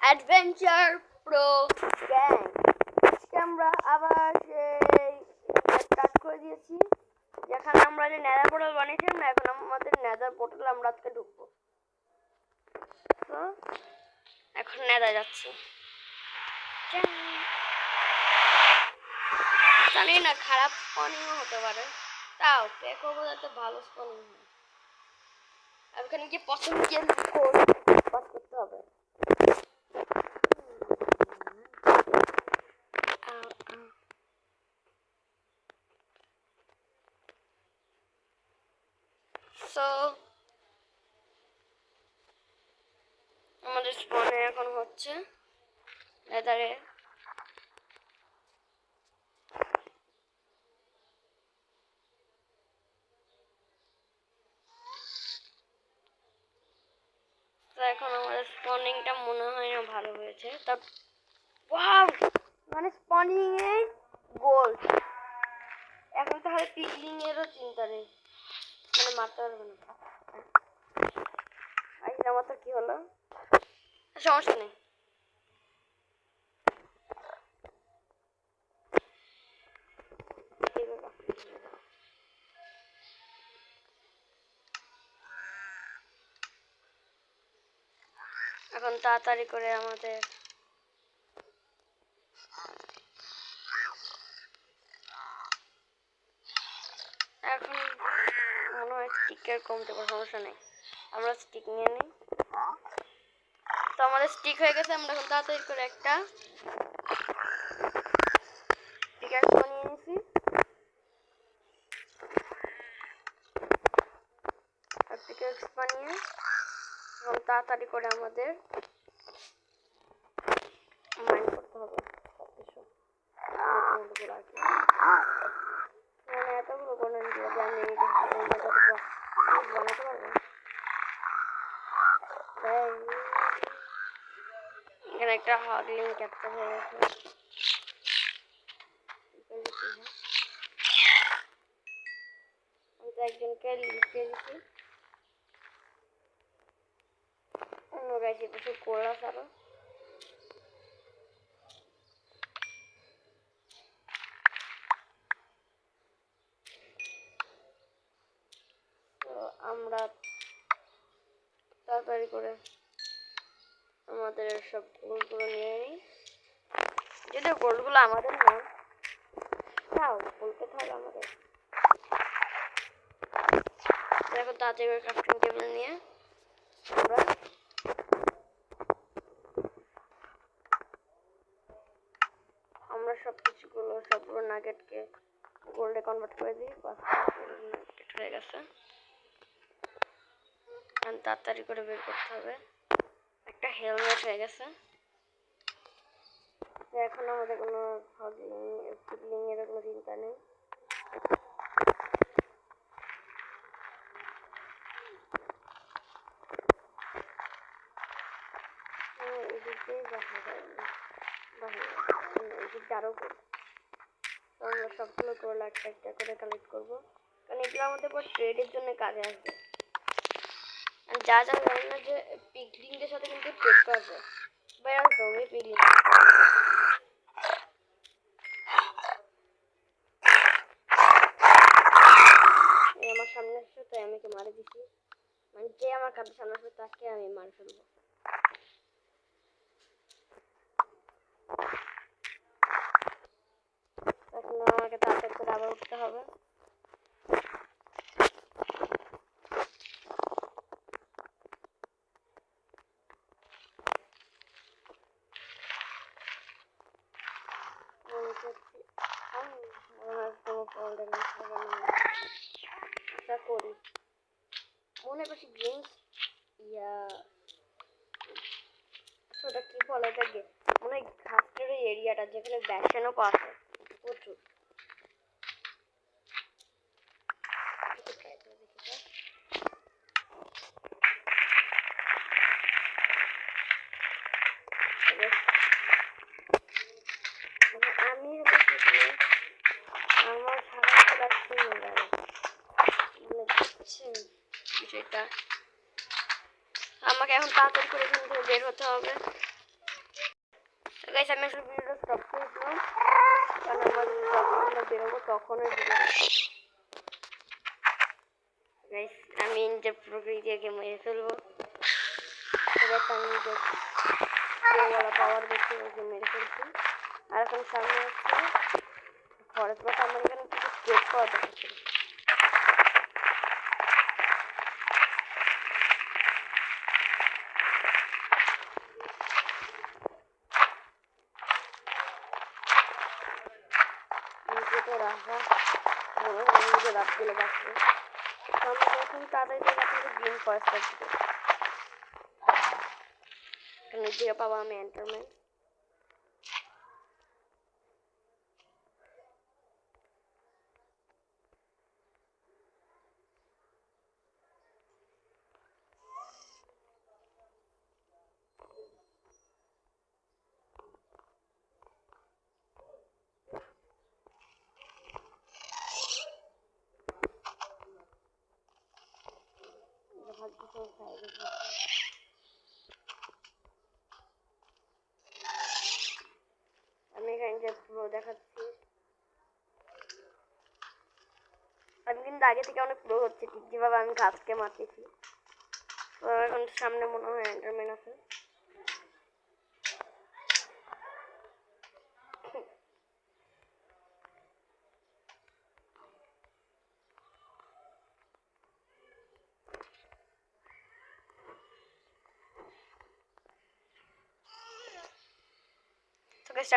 Adventure pro gang. আজকে আমরা আবার স্টার্ট করে দিয়েছি, যেখানে আমরা যে নেদার পোর্টাল বানিয়েছিলাম না, এখন আমাদের নেদার পোর্টাল আমরা আজকে ঢুকবো। তো এখন নেদা যাচ্ছি। জানি না, খারাপ স্পনিংও হতে পারে, তাও পেকো বোঝাতে ভালো স্পনিং হয়। আর ওখানে গিয়ে পছন্দ গিয়ে পাস করতে হবে। সো আমাদের স্পনে এখন হচ্ছে নেদারে। তো এখন আমাদের স্পনিংটা মনে হয় না ভালো হয়েছে। তা ওয়াও, মানে স্পনিং এ গোল্ড। এখন তাহলে পিকলিং এরও চিন্তা নেই, মানে মারতে পারবে না। আমার তো কি হলো, সমস্যা নেই। এখন তাড়াতাড়ি করে আমাদের এখন মনে হয় স্টিকের কমতে পারে, সমস্যা নেই, আমরা স্টিক নিয়ে নিই। তো আমাদের স্টিক হয়ে গেছে, আমরা এখন তাড়াতাড়ি করে একটা পিকাক্স বানিয়ে নিয়েছি। আর পিকাক্স বানিয়ে এবং তাড়াতাড়ি করে আমাদের মাইন করতে হবে সবকিছু। মানে এতগুলো বলেন যে আমি বানাতে পারবো। এখানে একটা হগলিং ক্যাপ্চার হয়ে গেছে। আমি তো একজনকে লিখে দিচ্ছি। অন্য গাছে কিছু কোলা ছাড়ো। তো আমরা তাড়াতাড়ি করে আমাদের সব গোলগুলো নিয়ে নিই। যদিও গোলগুলো আমাদের না, তাও বলতে থাকবে আমাদের। দেখো তাড়াতাড়ি করে ক্রাফটিং টেবিল নিয়ে আমরা সবগুলো নাগেটকে গোল্ডে কনভার্ট করে দিই। নাগেট হয়ে গেছে, তাড়াতাড়ি করে বের করতে হবে। একটা হেলমেট হয়ে গেছে। এখন আমাদের কোনো ফিডলিং এর কোনো চিন্তা নেই। আমরা সবগুলো গোল্ড একটা একটা করে কালেক্ট করবো, কারণ এগুলো আমাদের পর ট্রেডের জন্য কাজে আসবে। যা যা জানি না যে পিগলিংদের সাথে কিন্তু ট্রেড করা যায়। বের হবে পিগলিং। আমার সামনে আসছে, তাই আমি ওকে মারে দিচ্ছি। মানে যে আমার কাছে সামনে আসবে তাকে আমি মারে ফেলবো। এখন আমাকে তাড়াতাড়ি করে আবার উঠতে হবে। করি মনে বেশি গেমস ওটা কি বলে, এটাকে মনে হয় ঘাটের এরিয়াটা যেখানে ব্যাসানো পাশে প্রচুর। আমি আমার সারা বিষয়টা আমাকে এখন তাড়াতাড়ি করে এখান থেকে বের হতে হবে। গাইস আমি আসলে ভিডিওটা স্টপ করে দিলাম, কারণ আমাদের যখন আমরা বেরোবো তখনই ভিডিও গাইস আমি যে প্রকৃতিকে মেরে ফেলবো। আমি যে পাওয়ার দেখে ওকে মেরে ফেলছি। আর এখন সামনে হচ্ছে ফরেস্ট, বাট আমার এখানে কিছু স্কেচ পাওয়া যাচ্ছে। নিচে রাখা মনে হয় নিজে রাতগুলো বাঁচবে। আমরা যখন তাড়াতাড়ি আপনাকে গ্রিন ফরেস্ট দিতে নিচে পাবো আমি এন্টারম্যান। আমি এখানে যে প্রো দেখাচ্ছি, আমি কিন্তু আগে থেকে অনেক প্রো হচ্ছে, ঠিক যেভাবে আমি গাছকে মারতেছি। তো এখন সামনে মনে হয় এন্টারম্যান আছে।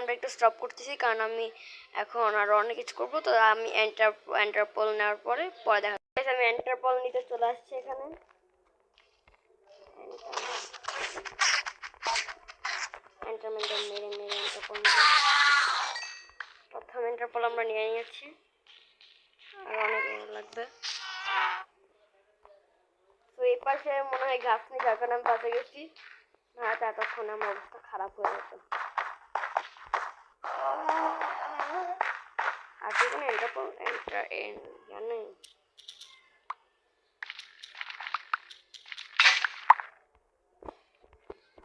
আমরা একটু স্টপ করতেছি, কারণ আমি এখন আরো অনেক কিছু করবো। তো আমি এন্টারপল নেওয়ার পরে দেখা, আমি এন্টারপল নিতে চলে আসছি এখানে। প্রথম এন্টারপল আমরা নিয়ে নিয়েছি, আর অনেক লাগবে। তো এই পাশে মনে হয় গাছ নেই, যার কারণে আমি বাঁচে গেছি, না এতক্ষণে আমার অবস্থা খারাপ হয়ে যেত। আর কি কোনো এন্টারপল জানে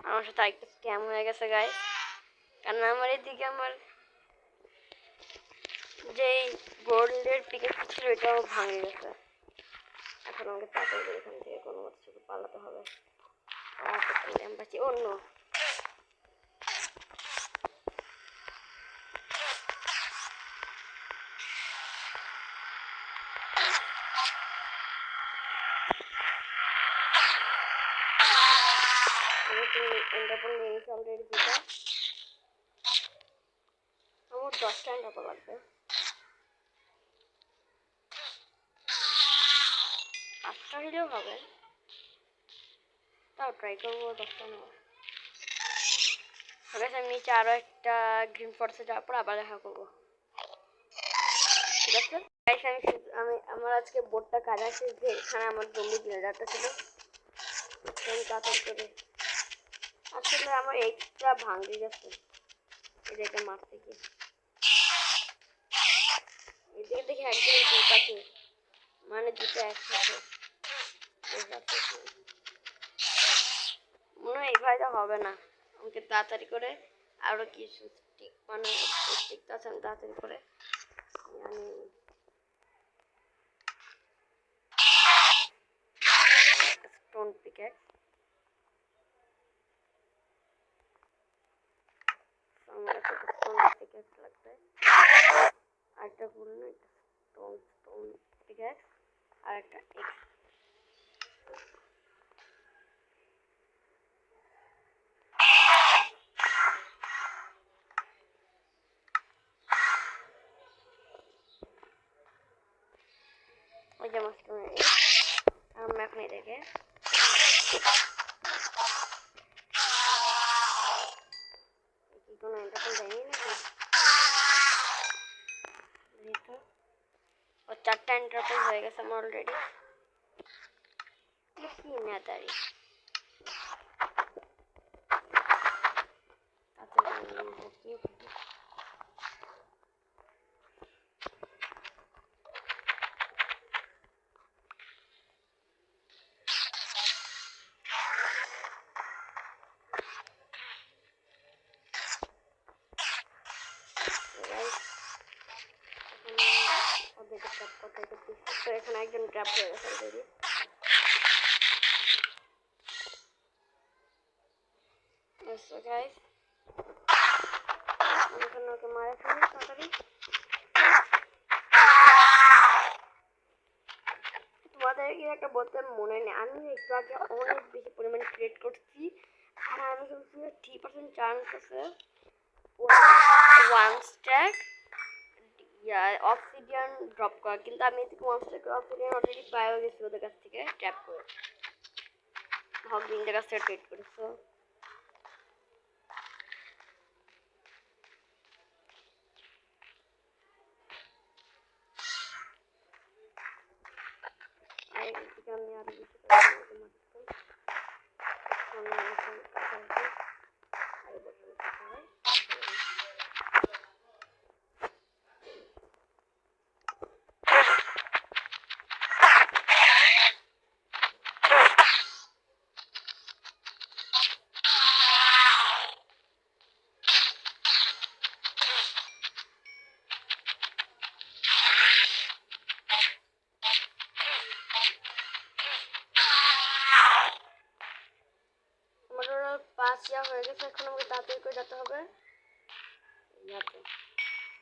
আমার সাথে আরেকটা স্ক্যাম হয়ে গেছে গাই, কারণ আমার এদিকে আমার যে গোল্ডের পিকেট ছিল এটাও ভাঙে গেছে। এখন আমাকে তাড়াতাড়ি করে এখান থেকে কোনো মতো শুধু পালাতে হবে। অন্য এন্টারপল নিয়েছি অলরেডি দুটো, আমার 10টা এন্টারপল লাগবে। 5টা হলেও হবে, তাও ট্রাই করবো 10টা নেওয়া। আমি নিচে আরো একটা গ্রিন ফরেস্টে যাওয়ার পর আবার দেখা করবো, ঠিক আছে? আমি আমার আজকে বোর্ডটা কাজ আছে যে এখানে আমার জম্বি বিল্ডারটা ছিল, আমি তাড়াতাড়ি করে আসলে আমার এক্সট্রা ভাঙে গেছে এটাকে মারতে গিয়ে। এদিকে দেখি একজন দুটো আছে, মানে দুটো একসাথে। মনে হয় এইভাবে হবে না, আমাকে তাড়াতাড়ি করে আরো কিছু স্টিক, মানে স্টিকটা আছে আমি তাড়াতাড়ি করে স্টোন পিকেট। আমার একটা স্টোন পিকেট লাগবে, আরেকটা বললো স্টোন পিকেট, আর একটা এক্স। ওই যে মাস্টার আমরা এখন এটাকে কি কোনো এন্টারপল দেয়নি নাকি? ও 4টা এন্টারপল হয়ে গেছে আমার অলরেডি। কি নেতারি এখানে একজন ট্র্যাপ হয়ে গেছে অলরেডি। So guys, এখানে ওকে মারা ফেলি তাড়াতাড়ি। তোমাদের কি একটা বলতে মনে নেই, আমি একটু আগে অনেক বেশি পরিমাণে ক্রিয়েট করছি আর আমি কিন্তু 3% চান্স আছে 1 স্ট্যাক অবসিডিয়ান ড্রপ করা, কিন্তু আমি এদিকে 1 স্ট্যাক অবসিডিয়ান অলরেডি পাইও গেছি ওদের কাছ থেকে ট্যাপ করে, হগবিনদের কাছ থেকে ট্রেড করেছো। আমি আরো বেশি হয়ে গেছে, এখন আমাকে তাড়াতাড়ি করে যেতে হবে।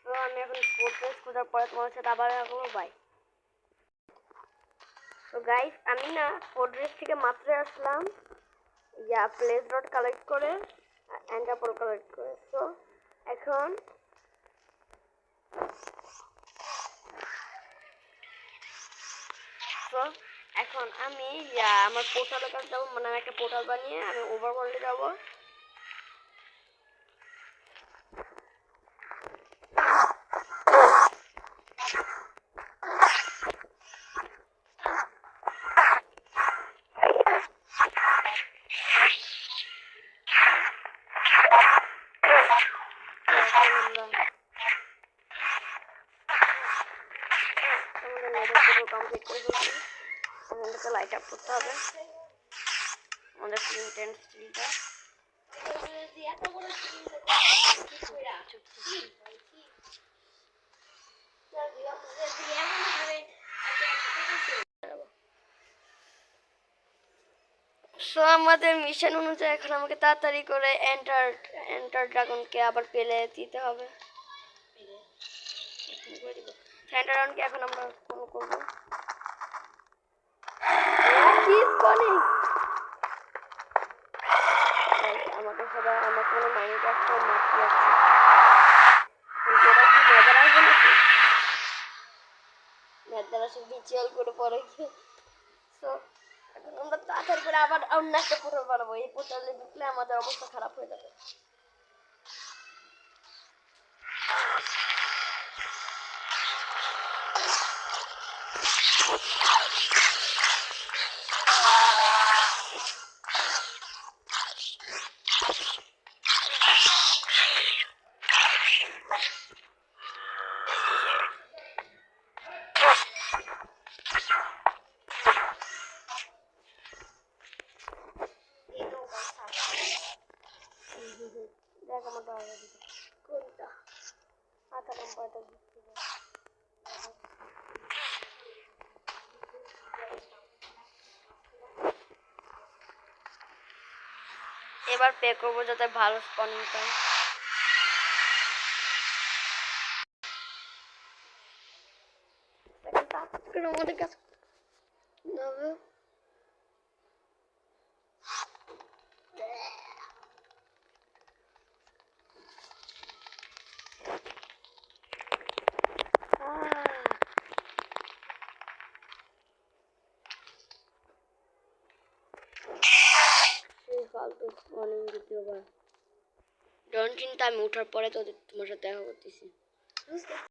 তো আমি এখন ফোর্ট্রেস খোঁজার পরে তোমার সাথে আবার করবো, বাই। তো গাইস আমি না ফোর্ট্রেস থেকে মাত্র আসলাম প্লেস ডট কালেক্ট করে এন্টারপোল কালেক্ট করে। তো এখন আমি আমার পোর্টালের কাছে যাবো, মানে আমি একটা পোর্টাল বানিয়ে আমি ওভারওয়ার্ল্ডে যাবো। কমপ্লিট করে ফেলছি, আমাদেরকে লাইট আপ করতে হবে আমাদের ইন্টেন্স স্কিলটা। সো আমাদের মিশন অনুযায়ী এখন আমাকে তাড়াতাড়ি করে এন্টার ড্রাগনকে আবার পেলে দিতে হবে। এন্টার ড্রাগনকে এখন আমরা ফলো করবো। আমাকে সবাই আমার কোনো মাইনক্রাফট মারতে যাচ্ছে, কিন্তু ওরা কি নেদার আসবে নাকি? নেদার আসে বিচিয়াল করে পরে গিয়ে। সো এখন আমরা তাড়াতাড়ি করে আবার অন্য একটা পোর্টাল বানাবো, এই পোর্টালে ঢুকলে আমাদের অবস্থা খারাপ হয়ে যাবে। দেখ আমার দাদা কোনটা আধা নাম্বারটা দিচ্ছি। এবার পে করবো যাতে ভালো স্পনিং পাই। আমাদের কাছে ফালতু স্পনিং দ্বিতীয়বার। ডন চিন্তা, আমি ওঠার পরে তো তোমার সাথে দেখা করতেছি।